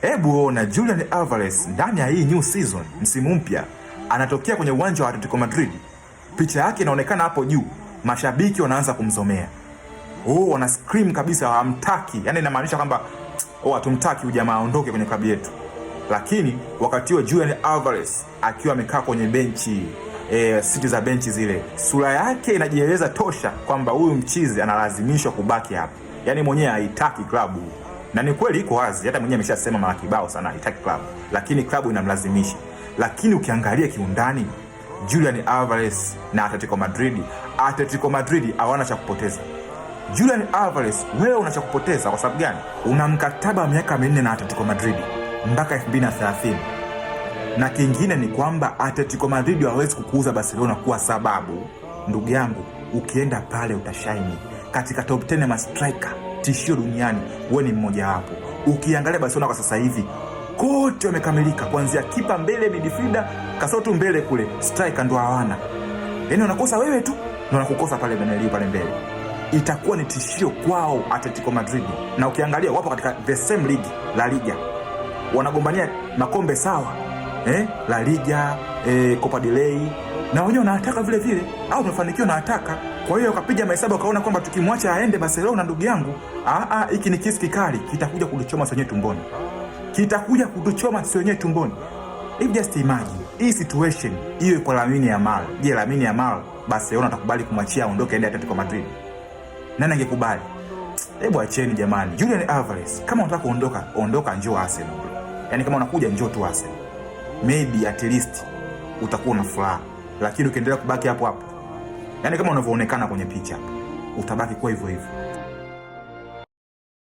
Hebu ona Julian Alvarez ndani ya hii new season, msimu mpya, anatokea kwenye uwanja wa Atletico Madrid. Picha yake inaonekana hapo juu, mashabiki wanaanza kumzomea. Wana scream kabisa hamtaki. Yaani inamaanisha kwamba hatumtaki huyu jamaa aondoke kwenye klabu yetu. Lakini wakati huo Julian Alvarez akiwa amekaa kwenye benchi, siti za benchi zile, sura yake inajieleza tosha kwamba huyu mchizi analazimishwa kubaki hapa. Yaani mwenyewe haitaki klabu. Na ni kweli iko wazi, hata mwenyewe ameshasema mara kibao sana haitaki klabu, lakini klabu inamlazimisha. Lakini ukiangalia kiundani, Julian Alvarez na Atletico Madrid hawana cha kupoteza. Julian Alvarez, wewe una cha kupoteza kwa sababu gani? Una mkataba wa miaka 4 na Atletico Madrid mpaka 2030. Na kingine ni kwamba Atletico Madrid hawezi kukuuza Barcelona kwa sababu, ndugu yangu, ukienda pale utashaini katika top 10 ya striker tishio duniani, wewe ni mmoja wapo. Ukiangalia Barcelona kwa sasa hivi kote wamekamilika, kuanzia kipa mbele, midfielder, kasotu mbele kule, striker ndo hawana. Yaani wanakosa wewe tu, na wanakukosa pale Benelio pale mbele. Itakuwa ni tishio kwao Atletico Madrid. Na ukiangalia wapo katika the same league, La Liga. Wanagombania makombe sawa. La Liga, Copa del Rey, na wenyewe wanataka vile vile, au tumefanikiwa na ataka. Kwa hiyo ukapiga mahesabu ukaona kwamba tukimwacha aende Barcelona, ndugu yangu, hiki ni kesi kikali, kitakuja kutuchoma swenyewe tumboni. Kitakuja kutuchoma swenyewe tumboni. If just imagine hii situation iwe kwa Lamine Yamal. Je, Lamine Yamal Barcelona atakubali kumwachia aondoke aende Atletico Madrid? Nani angekubali? Hebu acheni jamani. Julian Alvarez, kama unataka kuondoka, ondoka, njoo Arsenal. Yaani kama unakuja njoo tu Arsenal. Maybe at least utakuwa na furaha. Lakini ukiendelea kubaki hapo hapo, yaani kama unavyoonekana kwenye picha hapo, utabaki kwa hivyo hivyo.